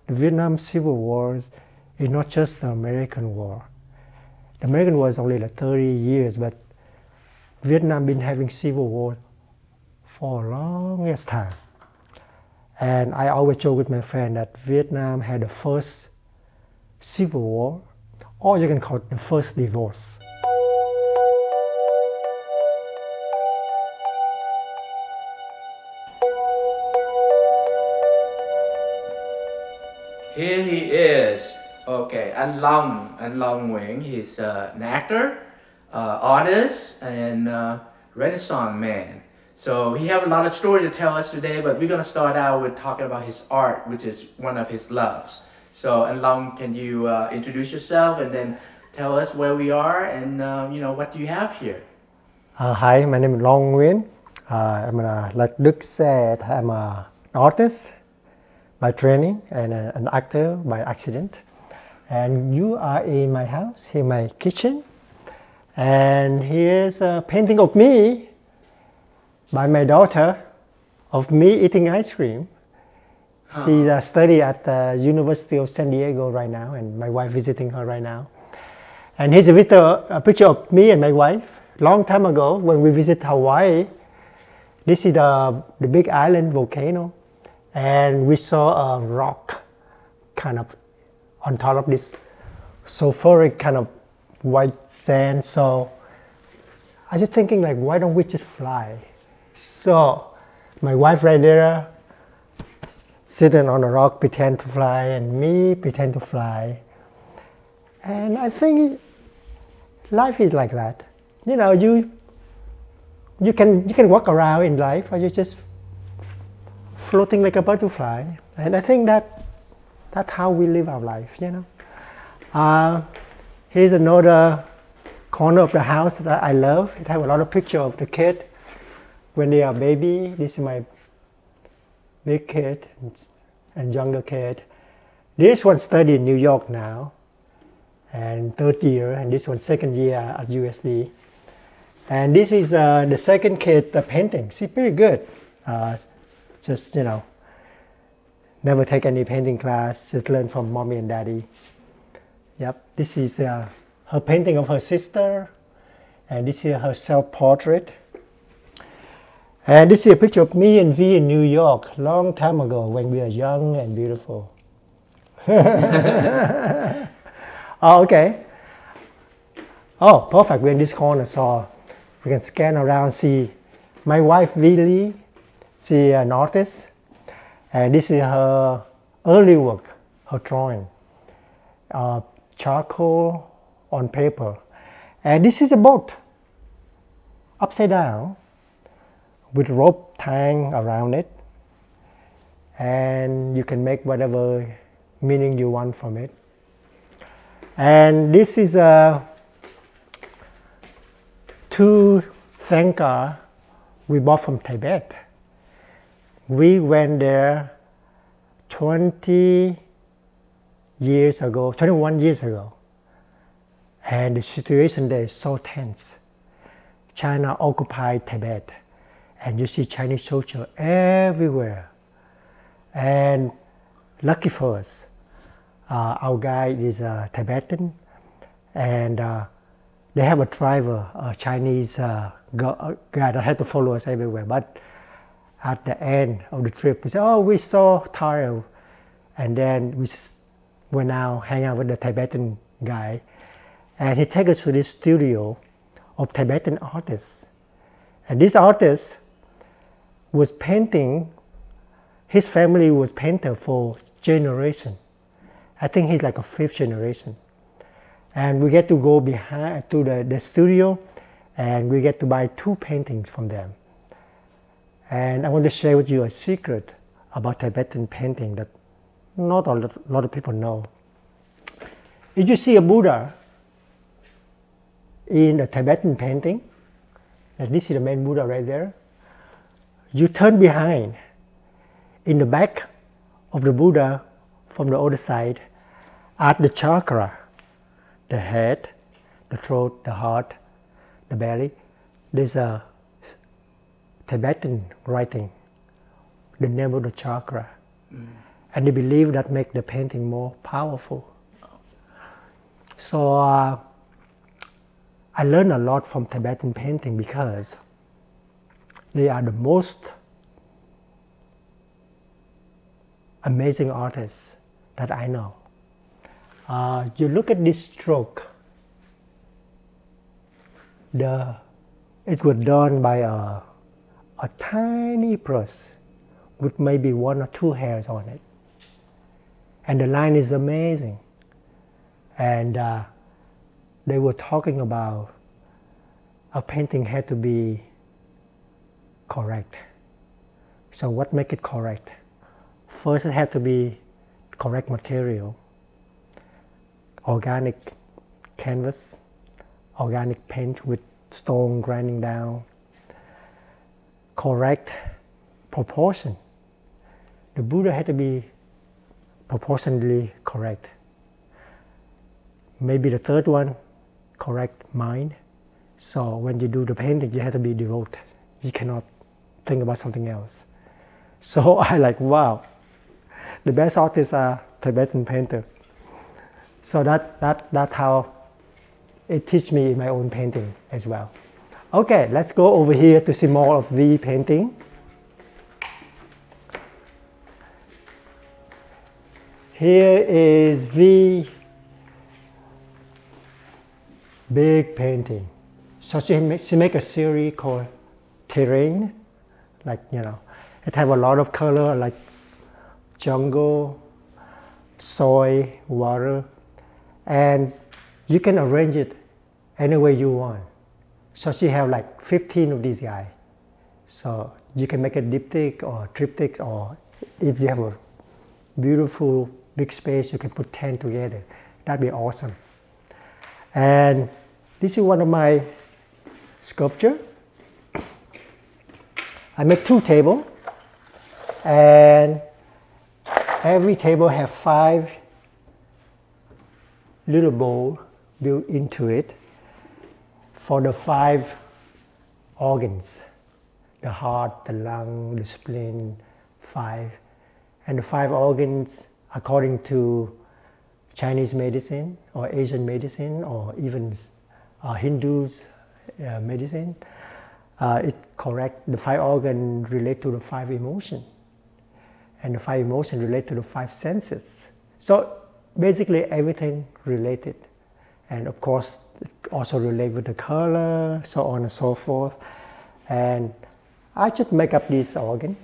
the Vietnam Civil War is not just the American war. The American war is only like 30 years, but Vietnam been having civil war for a longest time. And I always joke with my friend that Vietnam had the first civil war, or you can call it the first divorce. Here he is. Okay, Anh Long Nguyen. He's an actor, artist, and Renaissance man. So he have a lot of stories to tell us today, but we're gonna start out with talking about his art, which is one of his loves. So Anh Long, can you introduce yourself and then tell us where we are and what do you have here? Hi, my name is Long Nguyen. Like Đức said, I'm an artist by training and an actor by accident. And you are in my house, in my kitchen. And here's a painting of me by my daughter, of me eating ice cream. She's studying at the University of San Diego right now, and my wife visiting her right now. And here's a picture of me and my wife, long time ago when we visit Hawaii. This is the big island volcano. And we saw a rock kind of on top of this sulfuric kind of white sand. So I was just thinking, like, why don't we just fly? So my wife right there sitting on a rock pretend to fly, and me pretend to fly. And I think life is like that. You can walk around in life, or you just floating like a butterfly. And I think that's how we live our life, Here's another corner of the house that I love. It has a lot of pictures of the kid when they are baby. This is my big kid and younger kid. This one study in New York now, and third year, and this one second year at USD. And this is the second kid painting. She's pretty good. Just, never take any painting class, just learn from mommy and daddy. Yep, this is her painting of her sister, and this is her self-portrait. And this is a picture of me and V in New York, long time ago when we were young and beautiful. Oh, okay. Oh, perfect, we're in this corner, so we can scan around, see my wife, V Lee. She's an artist, and this is her early work, her drawing, charcoal on paper. And this is a boat, upside down, with rope tying around it. And you can make whatever meaning you want from it. And this is two Thangka we bought from Tibet. We went there 21 years ago, and the situation there is so tense. China occupied Tibet, and you see Chinese soldiers everywhere. And lucky for us, our guide is a Tibetan, and they have a driver, a Chinese guy that had to follow us everywhere. But at the end of the trip, we said, oh, we're so tired. And then we went out, hang out with the Tibetan guy. And he took us to this studio of Tibetan artists. And this artist was painting, his family was painter for generation. I think he's like a fifth generation. And we get to go behind to the studio, and we get to buy 2 paintings from them. And I want to share with you a secret about Tibetan painting that not a lot of people know. If you see a Buddha in a Tibetan painting, and this is the main Buddha right there, you turn behind. In the back of the Buddha, from the other side, at the chakra, the head, the throat, the heart, the belly, there's a Tibetan writing, the name of the chakra. and they believe that make the painting more powerful. So I learned a lot from Tibetan painting because they are the most amazing artists that I know. You look at this stroke, it was done by a tiny brush with maybe 1 or 2 hairs on it. And the line is amazing. And they were talking about a painting had to be correct. So what make it correct? First, it had to be correct material, organic canvas, organic paint with stone grinding down, correct proportion. The Buddha had to be proportionally correct. Maybe the third one, correct mind. So when you do the painting, you have to be devoted. You cannot think about something else. So I like, wow, the best artists are Tibetan painter. So that's how it teach me in my own painting as well. Okay, let's go over here to see more of V painting. Here is V big painting. So she make a series called Terrain, like, you know, it have a lot of color like jungle, soil, water, and you can arrange it any way you want. So she have like 15 of these guys. So you can make a diptych or triptych, or if you have a beautiful big space, you can put 10 together. That'd be awesome. And this is one of my sculpture. I make 2 tables, and every table have 5 little bowl built into it for the 5 organs, the heart, the lung, the spleen, 5. And the 5 organs, according to Chinese medicine or Asian medicine or even Hindus medicine, it correct the 5 organs relate to the 5 emotions, and the 5 emotions relate to the 5 senses. So basically everything related, and of course it also relate with the color, so on and so forth. And I just make up this organ.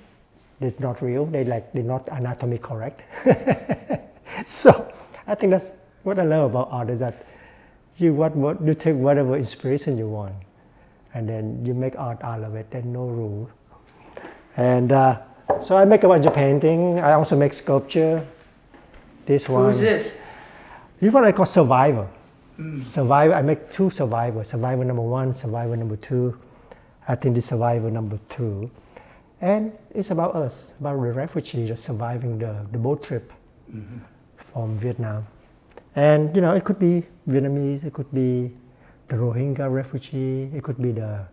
It's not real. They're not anatomy correct. So I think that's what I love about art, is that you take whatever inspiration you want, and then you make art out of it. There's no rule. And so I make a bunch of painting. I also make sculpture. This one. Who's this? This is what I call survivor. Survivor. I make 2 survivors. Survivor number 1, survivor number 2. I think this survivor number 2. And it's about us, about the refugees just surviving the boat trip from Vietnam. And, you know, it could be Vietnamese, it could be the Rohingya refugee, it could be the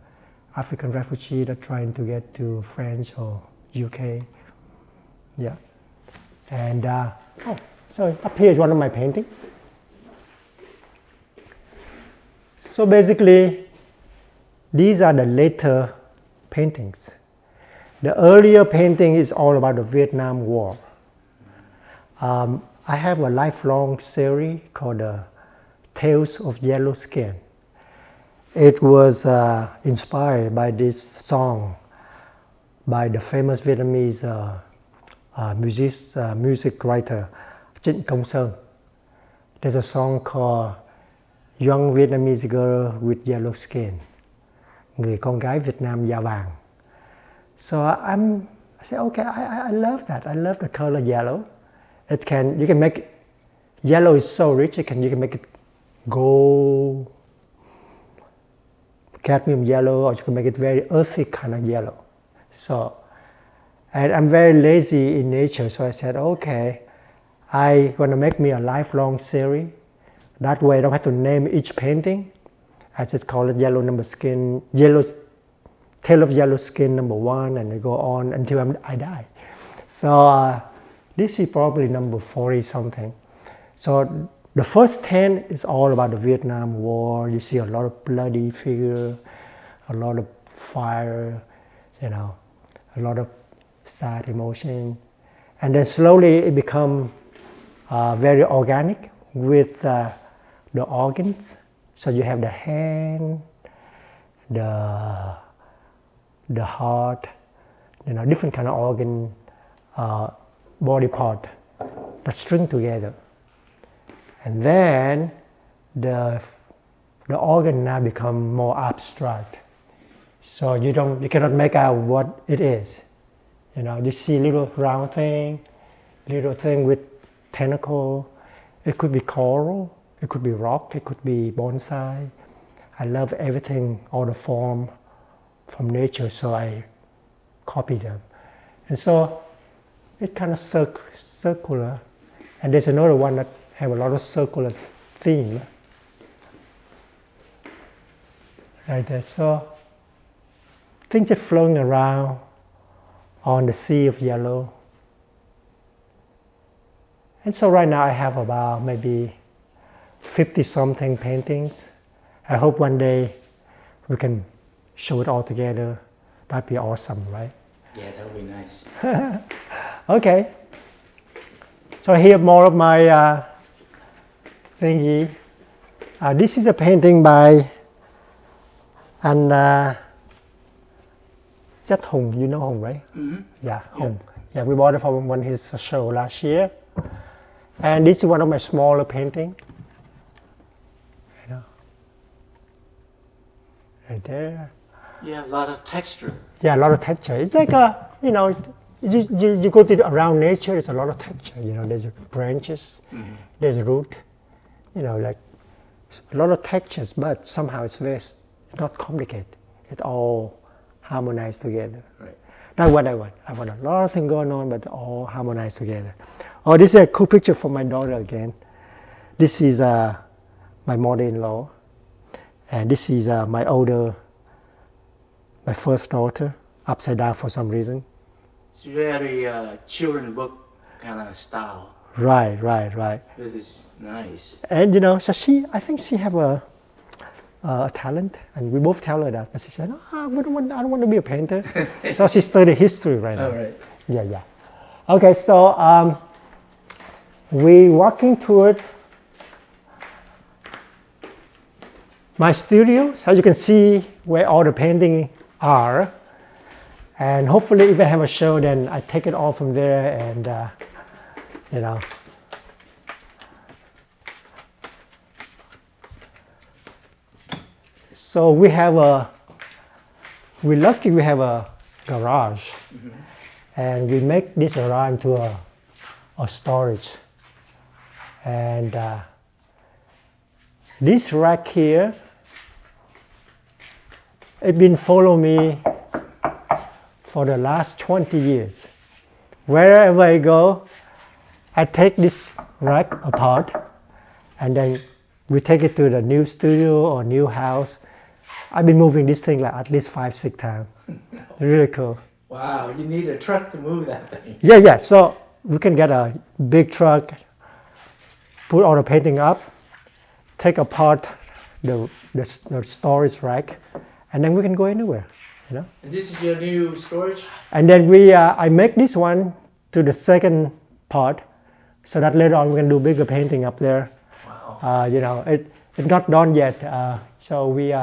African refugee that trying to get to France or UK. Yeah. And, so up here is one of my paintings. So basically, these are the later paintings. The earlier painting is all about the Vietnam War. I have a lifelong series called Tales of Yellow Skin. It was inspired by this song by the famous Vietnamese music writer Trịnh Công Sơn. There's a song called Young Vietnamese Girl with Yellow Skin, người con gái Việt Nam da vàng. So I say, okay, I love that. I love the color yellow. You can make yellow is so rich. You can make it gold, cadmium yellow, or you can make it very earthy kind of yellow. So, and I'm very lazy in nature, so I said, okay, I'm gonna make me a lifelong series. That way I don't have to name each painting. I just call it Yellow Tale of Yellow Skin number 1, and I go on until I die. So This is probably number 40 something. So the first 10 is all about the Vietnam War. You see a lot of bloody figure, a lot of fire, you know, a lot of sad emotion. And then slowly it becomes very organic with the organs. So you have the hand, the heart, you know, different kind of organ, body part that string together. And then the organ now become more abstract. So you cannot make out what it is. You know, you see little round thing with tentacle. It could be coral, it could be rock, it could be bonsai. I love everything, all the form from nature, so I copy them. And so it's kind of circular. And there's another one that have a lot of circular theme. Right there. So things just flowing around on the sea of yellow. And so right now I have about maybe 50 something paintings. I hope one day we can show it all together. That'd be awesome, right? Yeah, that would be nice. Okay. So here more of my thingy. This is a painting by is that Hùng? You know Hùng, right? Mm-hmm. Yeah, Hùng. Yeah, we bought it from one of his show last year. And this is one of my smaller paintings. You know, right there. Yeah, a lot of texture. Yeah, a lot of texture. It's like you know, you go around nature. There's a lot of texture. You know, there's branches, there's root. You know, like a lot of textures, but somehow it's not complicated. It's all harmonized together. Right. That's what I want. I want a lot of things going on, but all harmonized together. Oh, this is a cool picture from my daughter again. This is my mother-in-law, and this is my first daughter, upside down for some reason. It's very children's book kind of style. Right. It is nice. And you know, so I think she have a talent, and we both tell her that. But she said, "No, I don't want to be a painter." So she studied history right now. All right. Yeah. Okay, so we walking toward my studio, so you can see where all the paintings are. And hopefully, if I have a show, then I take it all from there, and you know. So we're lucky we have a garage, and we make this garage into a storage. And this rack here, it's been following me for the last 20 years. Wherever I go, I take this rack apart, and then we take it to the new studio or new house. I've been moving this thing like at least 5-6 times. Really cool. Wow, you need a truck to move that thing. Yeah. So we can get a big truck, put all the painting up, take apart the storage rack, and then we can go anywhere. You know. And this is your new storage? And then I make this one to the second part, so that later on we can do bigger painting up there. Wow. You know, it's not done yet. So we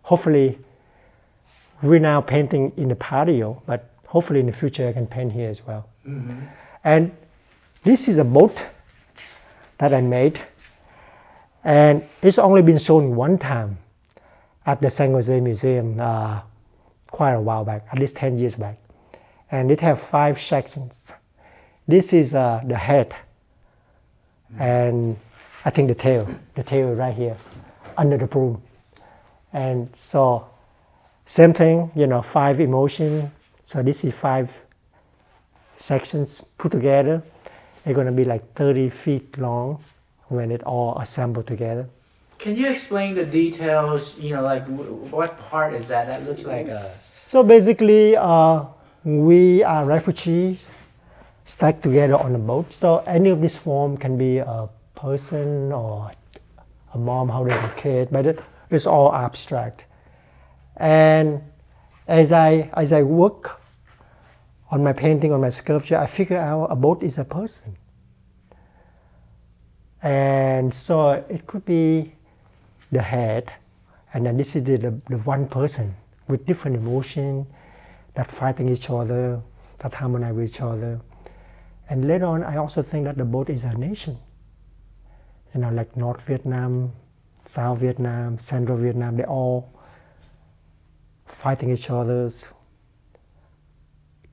hopefully we're now painting in the patio, but hopefully in the future I can paint here as well. Mm-hmm. And this is a boat that I made, and it's only been shown one time at the San Jose Museum quite a while back, at least 10 years back. And it has 5 sections. This is the head, and I think the tail right here under the broom. And so same thing, you know, 5 emotions. So this is 5 sections put together. It's going to be like 30 feet long when it all assembled together. Can you explain the details, you know, like what part is that? That looks like a... So basically, we are refugees, stacked together on a boat. So any of this form can be a person or a mom holding a kid, but it's all abstract. And as I work on my painting, on my sculpture, I figure out a boat is a person. And so it could be the head, and then this is the one person with different emotion that fighting each other, that harmonize with each other. And later on, I also think that the boat is a nation. You know, like North Vietnam, South Vietnam, Central Vietnam, they all fighting each other.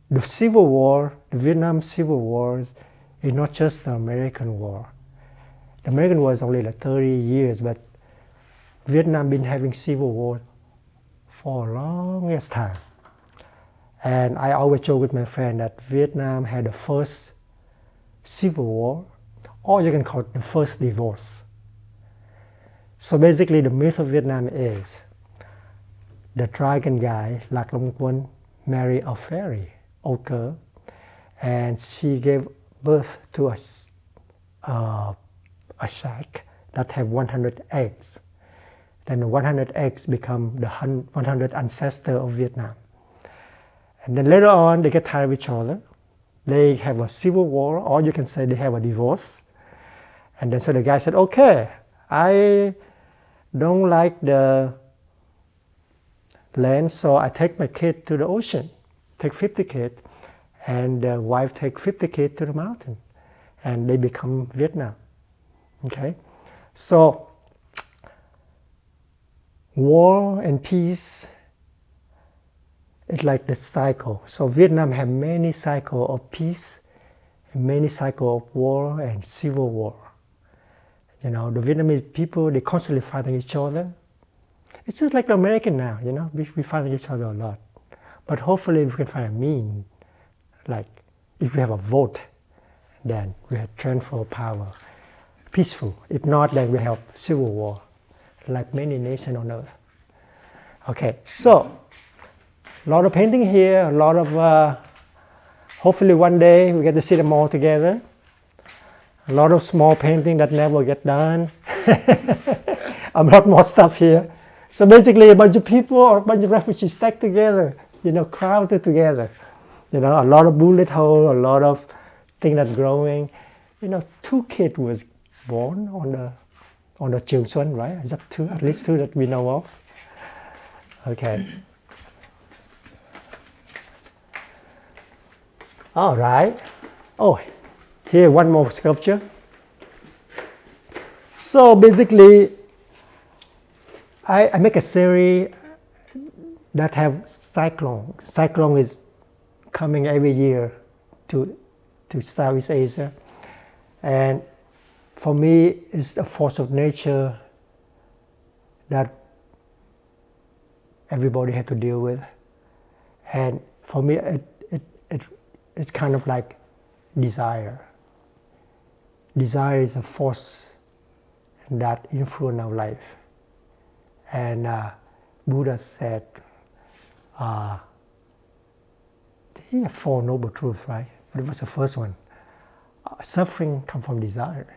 The Civil War, the Vietnam Civil War, is not just the American war. The American war is only like 30 years, but Vietnam been having civil war for a longest time. And I always joke with my friend that Vietnam had the first civil war, or you can call it the first divorce. So basically the myth of Vietnam is the dragon guy, Lạc Long Quân, married a fairy, old girl, and she gave birth to a sack that have 100 eggs. Then the 100 eggs become the 100 ancestor of Vietnam. And then later on, they get tired of each other. They have a civil war, or you can say they have a divorce. And then so the guy said, okay, I don't like the land, so I take my kid to the ocean, take 50 kids, and the wife take 50 kids to the mountain. And they become Vietnam. Okay? So, war and peace, it's like the cycle. So Vietnam have many cycles of peace, and many cycles of war and civil war. You know, the Vietnamese people, they constantly fighting each other. It's just like the American now, you know, we fighting each other a lot. But hopefully we can find a mean, like if we have a vote, then we have transfer of power, peaceful. If not, then we have civil war, like many nations on earth. Okay, so a lot of painting here, a lot of, hopefully one day we get to see them all together. A lot of small painting that never get done. A lot more stuff here. So basically a bunch of people or a bunch of refugees stacked together, you know, crowded together. You know, a lot of bullet hole, a lot of things that growing. You know, 2 kids was born on the Trường Xuân, right? Is that 2, at least 2 that we know of? Okay. All right. Oh, here one more sculpture. So basically, I make a series that have cyclone. Cyclone is coming every year to Southeast Asia. And for me, it's a force of nature that everybody had to deal with. And for me, it's kind of like desire. Desire is a force that influences our life. And Buddha said, he had 4 noble truths, right? But it was the first one. Suffering comes from desire.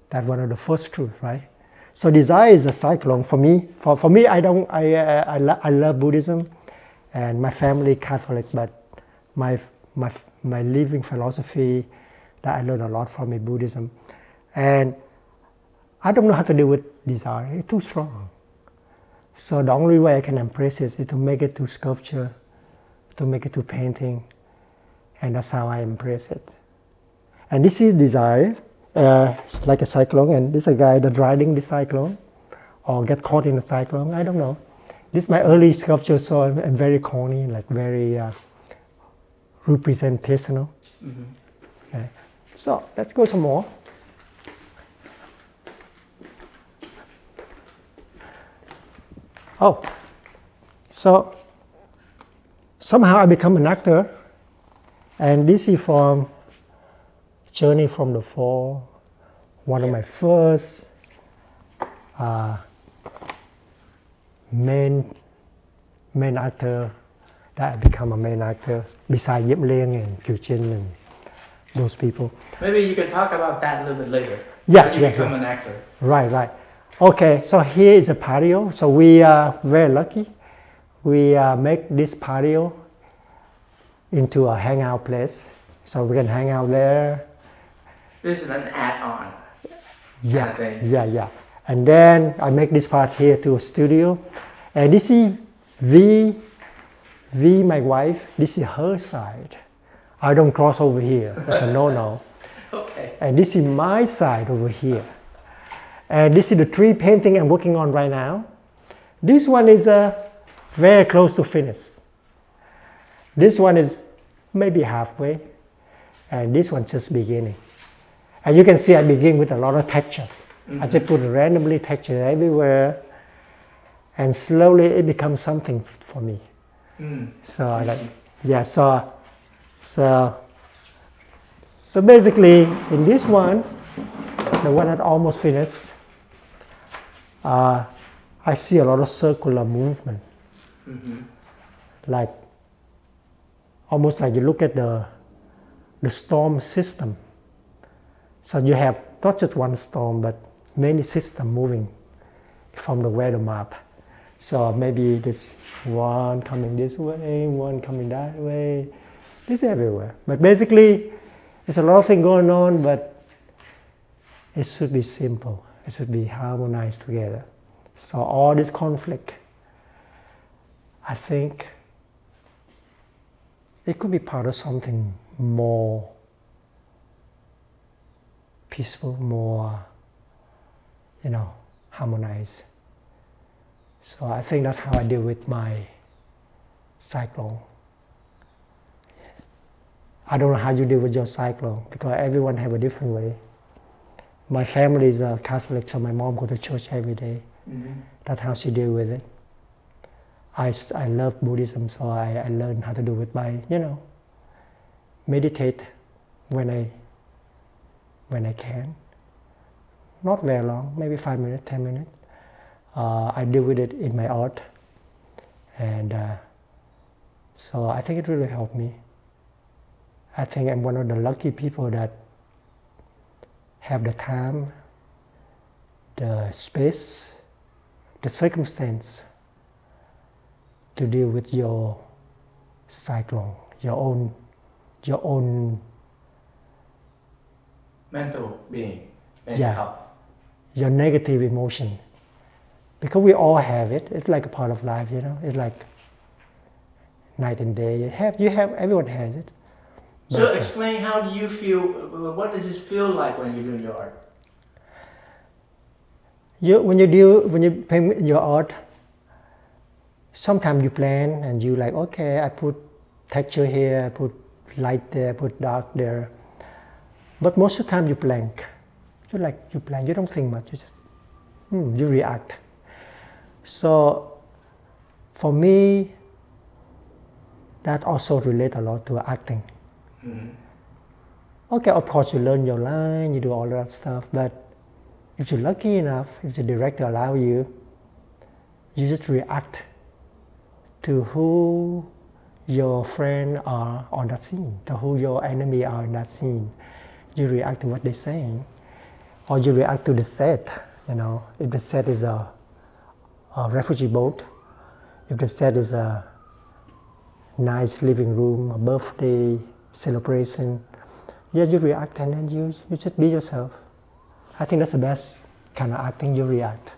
That's one of the first truths, right? So desire is a cyclone for me. For me, I love Buddhism, and my family Catholic, but my living philosophy that I learned a lot from is Buddhism. And I don't know how to deal with desire. It's too strong. So the only way I can embrace it is to make it to sculpture, to make it to painting, and that's how I embrace it. And this is desire, like a cyclone, and this is a guy that's riding the cyclone, or get caught in the cyclone, I don't know. This is my early sculpture, so I'm very corny, like very representational. Mm-hmm. Okay. So let's go some more. Oh, so somehow I become an actor, and this is from Journey from the Fall, one of my first main actor that I become a main actor, besides Diễm Liên and Kiều Trinh and those people. Maybe you can talk about that a little bit later. Yeah, How you yeah, become yeah. an actor. Right. Okay, so here is a patio. So we are very lucky. We make this patio into a hangout place. So we can hang out there. This is an add-on. Yeah, kind of thing. yeah. And then I make this part here to a studio. And this is V, my wife, this is her side. I don't cross over here. That's a no-no. Okay. And this is my side over here. And this is the tree painting I'm working on right now. This one is very close to finish. This one is maybe halfway. And this one's just beginning. And you can see I begin with a lot of texture. Mm-hmm. I just put randomly texture everywhere. And slowly it becomes something for me. So I like, yeah, so basically in this one, the one that almost finished, I see a lot of circular movement. Like, almost like you look at the storm system. So you have not just one storm, but many systems moving from the weather map. So maybe this one coming this way, one coming that way, this everywhere. But basically, there's a lot of things going on, but it should be simple. It should be harmonized together. So all this conflict, I think it could be part of something more peaceful, more, harmonized. So I think that's how I deal with my cyclone. I don't know how you deal with your cyclone because everyone have a different way. My family is Catholic, so my mom goes to church every day. That's how she deals with it. I love Buddhism, so I learned how to do it by, meditate when I can. Not very long, maybe 5 minutes, 10 minutes. I deal with it in my art, and so I think it really helped me. I think I'm one of the lucky people that have the time, the space, the circumstance to deal with your cyclone, your own mental being, mental health. Your negative emotion. Because we all have it. It's like a part of life, It's like night and day. Everyone has it. So explain, how do you feel, what does this feel like when you're doing your art? When you paint your art, sometimes you plan and you like, okay, I put texture here, I put light there, I put dark there. But most of the time you blank. You plan, you don't think much, you just, you react. So, for me, that also relates a lot to acting. Okay, of course you learn your line, you do all that stuff, but if you're lucky enough, if the director allows you, you just react to who your friend are on that scene, to who your enemy are in that scene. You react to what they're saying, or you react to the set, if the set is a refugee boat, if the set is a nice living room, a birthday celebration, you react and then you just be yourself. I think that's the best kind of acting. You react,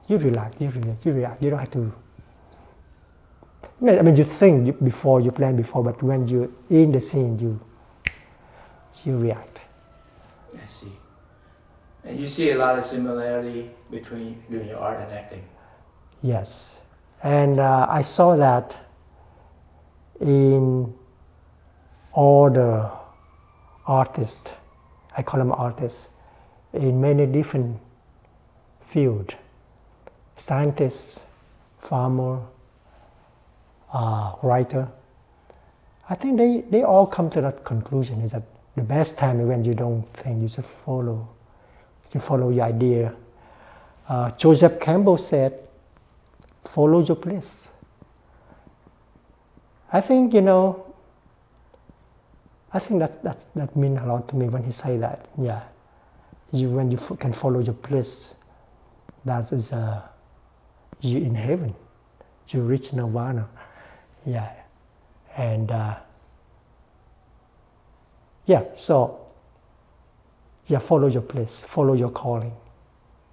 you relax, you react. You don't have to. You think before, you plan before, but when you're in the scene, you react. I see. And you see a lot of similarity between doing your art and acting. Yes, and I saw that in all the artists, I call them artists, in many different fields, scientists, farmer, writer. I think they all come to that conclusion, is that the best time is when you don't think, you just follow your idea. Joseph Campbell said, follow your bliss. I think, I think that means a lot to me when he say that. Yeah, when you can follow your bliss, that is you in heaven, you reach nirvana. Yeah, and yeah, so yeah, follow your bliss, follow your calling.